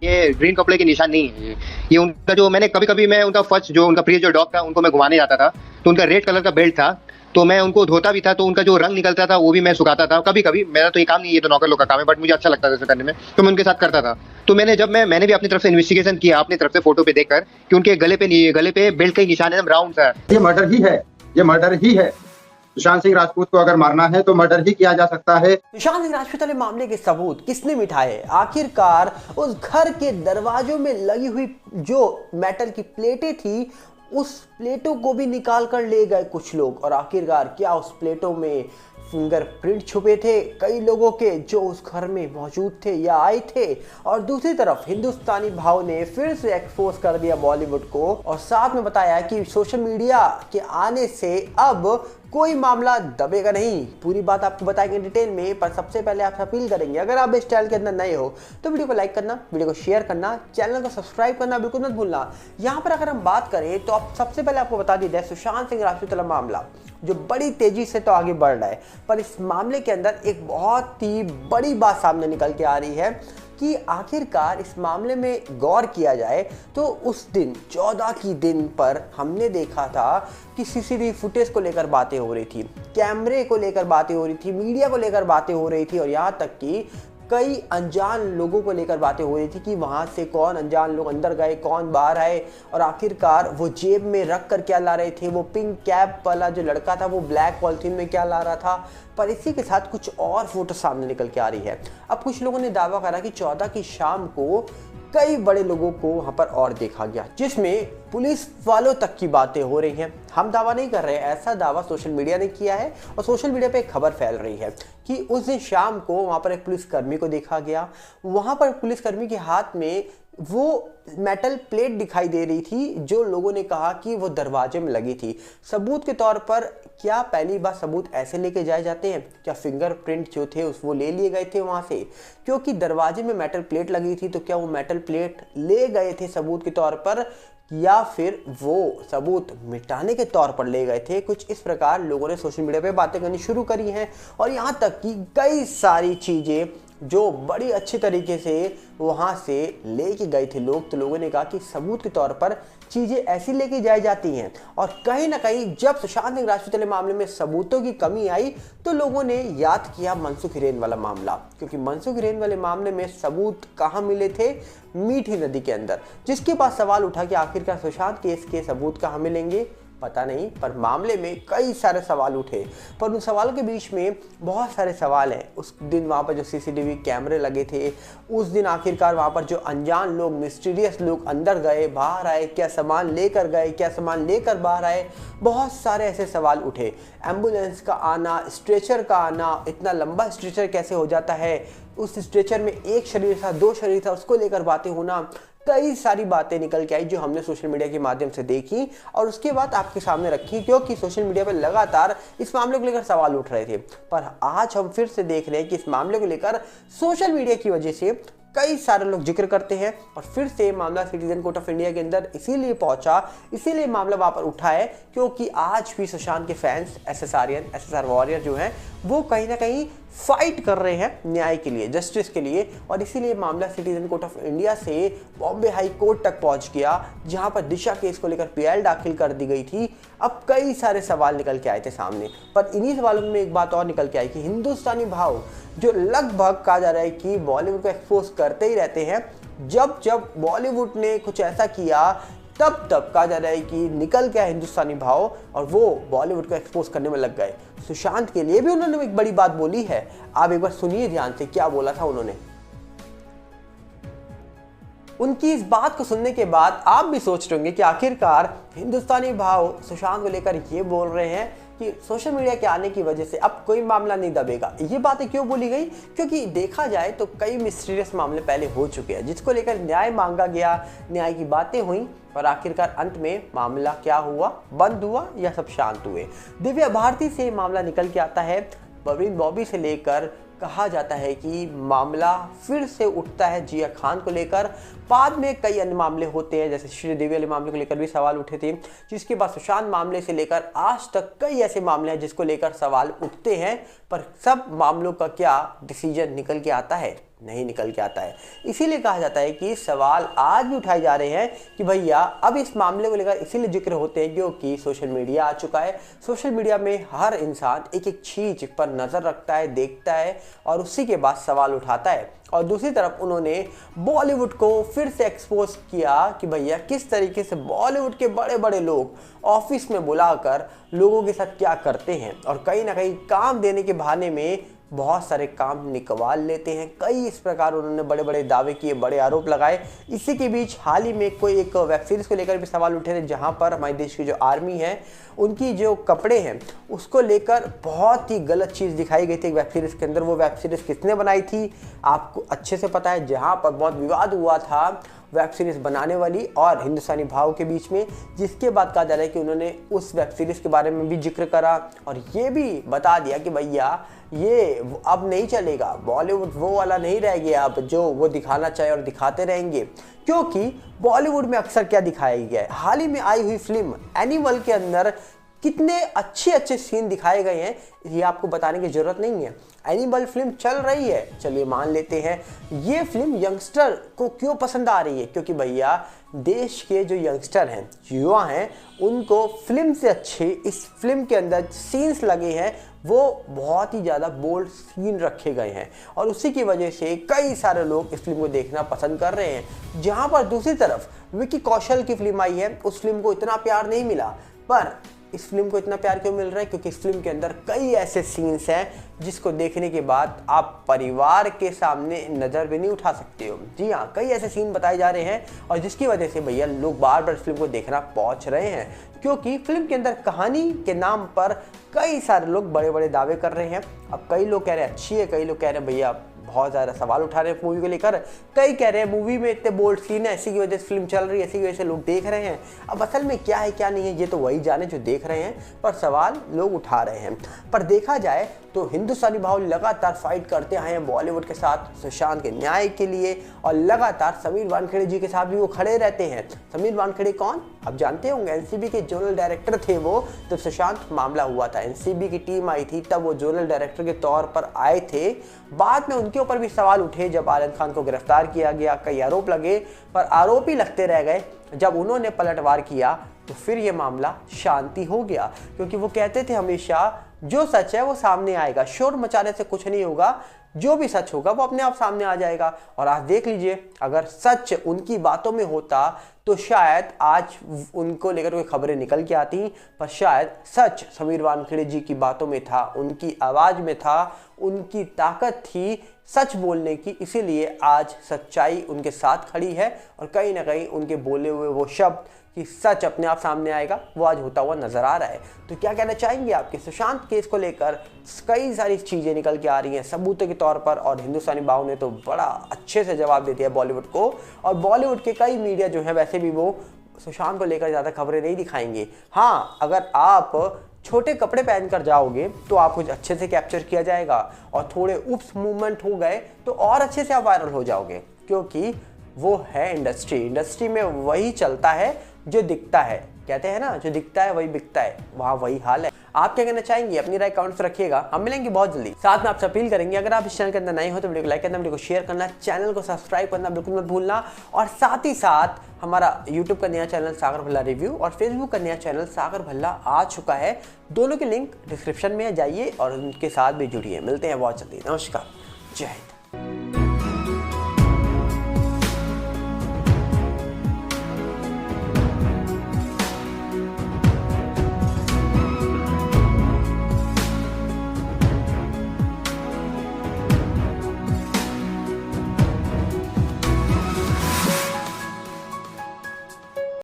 ये ग्रीन कपड़े के निशान नहीं है। ये उनका जो मैंने कभी-कभी मैं उनका फर्स्ट जो उनका प्रिय जो डॉग था उनको मैं घुमाने जाता था, तो उनका रेड कलर का बेल्ट था, तो मैं उनको धोता भी था, तो उनका जो रंग निकलता था वो भी मैं सुखाता था। कभी-कभी मेरा तो ये काम नहीं है, ये तो नौकर लोग का काम है, बट मुझे अच्छा लगता था ऐसा करने में, तो मैं उनके साथ करता था। तो मैंने भी अपनी तरफ से इन्वेस्टिगेशन किया, अपनी तरफ से फोटो पे देखकर कि उनके गले पे बेल्ट का ही निशान है, एकदम राउंड सा। ये मर्डर ही है, ये मर्डर ही है। सुशांत सिंह राजपूत को अगर मारना है तो मर्डर ही किया जा सकता है। सुशांत सिंह राजपूत वाले मामले के सबूत किसने मिटाए? आखिरकार उस घर के दरवाजों में लगी हुई जो मेटल की प्लेटें थी, उस प्लेटों को भी निकाल कर ले गए कुछ लोग। और आखिरकार क्या उस प्लेटों में फिंगरप्रिंट छुपे थे कई लोगों के जो उस घर में मौजूद थे या आए थे? और दूसरी तरफ हिंदुस्तानी भाव ने फिर से एक्सपोज कर दिया बॉलीवुड को और साथ में बताया कि सोशल मीडिया के आने से अब कोई मामला दबेगा नहीं। पूरी बात आपको बताएंगे डिटेल में, पर सबसे पहले आपसे अपील करेंगे अगर आप इस चैनल के अंदर नए हो तो वीडियो को लाइक करना, वीडियो को शेयर करना, चैनल को सब्सक्राइब करना बिल्कुल मत भूलना। यहाँ पर अगर हम बात करें तो आप सबसे पहले आपको बता दी जाए, सुशांत सिंह राजपूत वाला मामला जो बड़ी तेजी से तो आगे बढ़ रहा है, पर इस मामले के अंदर एक बहुत ही बड़ी बात सामने निकल के आ रही है कि आखिरकार इस मामले में गौर किया जाए तो उस दिन 14 की दिन पर हमने देखा था कि सीसीटीवी फुटेज को लेकर बातें हो रही थी, कैमरे को लेकर बातें हो रही थी, मीडिया को लेकर बातें हो रही थी और यहाँ तक कि कई अनजान लोगों को लेकर बातें हो रही थी कि वहां से कौन अनजान लोग अंदर गए, कौन बाहर आए और आखिरकार वो जेब में रख कर क्या ला रहे थे। वो पिंक कैप वाला जो लड़का था वो ब्लैक पॉलिथीन में क्या ला रहा था। पर इसी के साथ कुछ और फोटो सामने निकल के आ रही है। अब कुछ लोगों ने दावा करा कि 14 की शाम को कई बड़े लोगों को वहां पर और देखा गया, जिसमें पुलिस वालों तक की बातें हो रही हैं। हम दावा नहीं कर रहे हैं, ऐसा दावा सोशल मीडिया ने किया है और सोशल मीडिया पे एक खबर फैल रही है कि उस दिन शाम को वहां पर एक पुलिसकर्मी को देखा गया। वहां पर पुलिसकर्मी के हाथ में वो मेटल प्लेट दिखाई दे रही थी जो लोगों ने कहा कि वो दरवाजे में लगी थी। सबूत के तौर पर क्या पहली बार सबूत ऐसे लेके जाए जाते हैं? क्या फिंगरप्रिंट जो थे उस वो ले लिए गए थे वहां से? क्योंकि दरवाजे में मेटल प्लेट लगी थी तो क्या वो मेटल प्लेट ले गए थे सबूत के तौर पर या फिर वो सबूत मिटाने के तौर पर ले गए थे? कुछ इस प्रकार लोगों ने सोशल मीडिया पे बातें करनी शुरू करी हैं और यहाँ तक कि कई सारी चीजें जो बड़ी अच्छे तरीके से वहां से लेके गए थे लोग, तो लोगों ने कहा कि सबूत के तौर पर चीजें ऐसी लेके जाई जाती हैं। और कहीं ना कहीं जब सुशांत सिंह राजपूत वाले मामले में सबूतों की कमी आई तो लोगों ने याद किया मनसुख हिरेन वाला मामला, क्योंकि मनसुख हिरेन वाले मामले में सबूत कहाँ मिले थे? मीठी नदी के अंदर। जिसके बाद सवाल उठा कि आखिरकार सुशांत केस के सबूत कहाँ मिलेंगे, पता नहीं, पर मामले में कई सारे सवाल उठे। पर उन सवालों के बीच में बहुत सारे सवाल हैं। उस दिन वहाँ पर जो सीसीटीवी कैमरे लगे थे, उस दिन आखिरकार वहाँ पर जो अनजान लोग, मिस्टीरियस लोग अंदर गए, बाहर आए, क्या सामान लेकर गए, क्या सामान लेकर बाहर आए, बहुत सारे ऐसे सवाल उठे। एम्बुलेंस का आना, स्ट्रेचर का आना, इतना लंबा स्ट्रेचर कैसे हो जाता है? उस स्ट्रेचर में एक शरीर था, दो शरीर था, उसको लेकर बातें होना, कई सारी बातें निकल के आई जो हमने सोशल मीडिया के माध्यम से देखी और उसके बाद आपके सामने रखी, क्योंकि सोशल मीडिया पर लगातार इस मामले को लेकर सवाल उठ रहे थे। पर आज हम फिर से देख रहे हैं कि इस मामले को लेकर सोशल मीडिया की वजह से कई सारे लोग जिक्र करते हैं और फिर से मामला सिटीजन कोर्ट ऑफ इंडिया के अंदर इसीलिए पहुंचा, इसीलिए मामला वहां पर उठा है क्योंकि आज भी सुशांत के फैंस, एसएसआर वॉरियर जो हैं वो कहीं ना कहीं फाइट कर रहे हैं न्याय के लिए, जस्टिस के लिए। और इसीलिए मामला सिटीजन कोर्ट ऑफ इंडिया से बॉम्बे हाई कोर्ट तक पहुंच गया, जहां पर दिशा केस को लेकर पीआईएल दाखिल कर दी गई थी। अब कई सारे सवाल निकल के आए थे सामने, पर इन्हीं सवालों में एक बात और निकल के आई कि हिंदुस्तानी भाव जो लगभग कहा जा रहा है कि बॉलीवुड को एक्सपोज करते ही रहते हैं, जब जब बॉलीवुड ने कुछ ऐसा किया तब तब कहा जा रहा है कि निकल गया हिंदुस्तानी भाव और वो बॉलीवुड को एक्सपोज करने में लग गए। सुशांत के लिए भी उन्होंने एक बड़ी बात बोली है, आप एक बार सुनिए ध्यान से क्या बोला था उन्होंने। उनकी इस बात को सुनने के बाद आप भी सोच रहे होंगे कि आखिरकार हिंदुस्तानी भाव सुशांत को लेकर ये बोल रहे हैं कि सोशल मीडिया के आने की वजह से अब कोई मामला नहीं दबेगा। ये बातें क्यों बोली गई? क्योंकि देखा जाए तो कई मिस्टीरियस मामले पहले हो चुके हैं जिसको लेकर न्याय मांगा गया, न्याय की बातें हुई और आखिरकार अंत में मामला क्या हुआ? बंद हुआ या सब शांत हुए? दिव्या भारती से मामला निकल के आता है, परवीन बॉबी से लेकर कहा जाता है कि मामला फिर से उठता है जिया खान को लेकर। बाद में कई अन्य मामले होते हैं, जैसे श्रीदेवी वाले मामले को लेकर भी सवाल उठे थे, जिसके बाद सुशांत मामले से लेकर आज तक कई ऐसे मामले हैं जिसको लेकर सवाल उठते हैं। पर सब मामलों का क्या डिसीजन निकल के आता है? नहीं निकल के आता है। इसीलिए कहा जाता है कि सवाल आज भी उठाए जा रहे हैं कि भैया अब इस मामले को लेकर इसीलिए जिक्र होते हैं क्योंकि सोशल मीडिया आ चुका है। सोशल मीडिया में हर इंसान एक एक चीज पर नजर रखता है, देखता है और उसी के बाद सवाल उठाता है। और दूसरी तरफ उन्होंने बॉलीवुड को फिर से एक्सपोज किया कि भैया किस तरीके से बॉलीवुड के बड़े बड़े लोग ऑफिस में बुलाकर लोगों के साथ क्या करते हैं और कहीं ना कहीं काम देने के बहाने में बहुत सारे काम निकलवा लेते हैं। कई इस प्रकार उन्होंने बड़े बड़े दावे किए, बड़े आरोप लगाए। इसी के बीच हाल ही में कोई एक वेब सीरीज को लेकर भी सवाल उठे थे जहां पर हमारे देश की जो आर्मी है उनकी जो कपड़े हैं उसको लेकर बहुत ही गलत चीज़ दिखाई गई थी वेब सीरीज के अंदर। वो वेब सीरीज किसने बनाई थी आपको अच्छे से पता है, जहाँ पर बहुत विवाद हुआ था वेब सीरीज़ बनाने वाली और हिंदुस्तानी भाव के बीच में, जिसके बाद कहा जा रहा है कि उन्होंने उस वेब सीरीज़ के बारे में भी जिक्र करा और ये भी बता दिया कि भैया ये अब नहीं चलेगा, बॉलीवुड वो वाला नहीं रह गया अब जो वो दिखाना चाहे और दिखाते रहेंगे। क्योंकि बॉलीवुड में अक्सर क्या दिखाया गया है, हाल ही में आई हुई फिल्म एनिमल के अंदर कितने अच्छे अच्छे सीन दिखाए गए हैं ये आपको बताने की जरूरत नहीं है। एनिमल फिल्म चल रही है, चलिए मान लेते हैं। ये फिल्म यंगस्टर को क्यों पसंद आ रही है, क्योंकि भैया देश के जो यंगस्टर हैं, युवा हैं, उनको फिल्म से अच्छे इस फिल्म के अंदर सीन्स लगे हैं, वो बहुत ही ज़्यादा बोल्ड सीन रखे गए हैं और उसी की वजह से कई सारे लोग इस फिल्म को देखना पसंद कर रहे हैं। जहाँ पर दूसरी तरफ विकी कौशल की फिल्म आई है, उस फिल्म को इतना प्यार नहीं मिला, पर इस फिल्म को इतना प्यार क्यों मिल रहा है, क्योंकि इस फिल्म के अंदर कई ऐसे सीन्स हैं जिसको देखने के बाद आप परिवार के सामने नज़र भी नहीं उठा सकते हो। जी हाँ, कई ऐसे सीन बताए जा रहे हैं और जिसकी वजह से भैया लोग बार बार इस फिल्म को देखना पहुंच रहे हैं, क्योंकि फिल्म के अंदर कहानी के नाम पर कई सारे लोग बड़े बड़े दावे कर रहे हैं। अब कई लोग कह रहे हैं अच्छी है, कई लोग कह रहे हैं भैया बहुत ज़्यादा सवाल उठा रहे हैं मूवी को लेकर, कई कह रहे हैं मूवी में इतने बोल्ड सीन है, इसी की वजह से फिल्म चल रही है, इसी की वजह से लोग देख रहे हैं। अब असल में क्या है क्या नहीं है ये तो वही जाने जो देख रहे हैं, पर सवाल लोग उठा रहे हैं। पर देखा जाए तो हिंदुस्तानी भाव लगातार फाइट करते आए हैं बॉलीवुड के साथ सुशांत के न्याय के लिए और लगातार समीर वानखेड़े जी के साथ भी वो खड़े रहते हैं। समीर वानखेड़े कौन, आप जानते होंगे, एनसीबी के जोनल डायरेक्टर थे वो जब सुशांत मामला हुआ था। एनसीबी की टीम आई थी तब वो जोनल डायरेक्टर के तौर पर आए थे। बाद में उनके ऊपर भी सवाल उठे जब आर्यन खान को गिरफ्तार किया गया, कई आरोप लगे, पर आरोप ही लगते रह गए। जब उन्होंने पलटवार किया तो फिर ये मामला शांति हो गया, क्योंकि वो कहते थे हमेशा जो सच है वो सामने आएगा, शोर मचाने से कुछ नहीं होगा, जो भी सच होगा वो अपने आप सामने आ जाएगा। और आज देख लीजिए, अगर सच उनकी बातों में होता तो शायद आज उनको लेकर कोई खबरें निकल के आती, पर शायद सच समीर वानखेड़े जी की बातों में था, उनकी आवाज़ में था, उनकी ताकत थी सच बोलने की, इसीलिए आज सच्चाई उनके साथ खड़ी है और कहीं ना कहीं उनके बोले हुए वो शब्द कि सच अपने आप सामने आएगा वो आज होता हुआ नजर आ रहा है। तो क्या कहना चाहेंगे आपके सुशांत केस को लेकर? कई सारी चीज़ें निकल के आ रही हैं सबूत के तौर पर और हिंदुस्तानी भाव ने तो बड़ा अच्छे से जवाब दे दिया बॉलीवुड को, और बॉलीवुड के कई मीडिया जो है वैसे भी वो सुशांत को लेकर ज़्यादा खबरें नहीं दिखाएंगे। हाँ, अगर आप छोटे कपड़े पहनकर जाओगे तो आपको अच्छे से कैप्चर किया जाएगा और थोड़े उप्स मूवमेंट हो गए तो और अच्छे से आप वायरल हो जाओगे, क्योंकि वो है इंडस्ट्री में वही चलता है जो दिखता है। कहते हैं ना, जो दिखता है वही बिकता है, वहाँ वही हाल है। आप क्या कहना चाहेंगे? अपनी राय कमेंट्स रखिएगा। हम मिलेंगे बहुत जल्दी। साथ में आपसे अपील करेंगे, अगर आप इस चैनल के अंदर नए हो तो वीडियो को लाइक करना, वीडियो को शेयर करना, चैनल को सब्सक्राइब करना बिल्कुल मत भूलना। और साथ ही साथ हमारा यूट्यूब का नया चैनल सागर भल्ला रिव्यू और फेसबुक का नया चैनल सागर भल्ला आ चुका है। दोनों के लिंक डिस्क्रिप्शन में जाइए और उनके साथ भी जुड़िए। मिलते हैं बहुत जल्दी। नमस्कार, जय हिंद।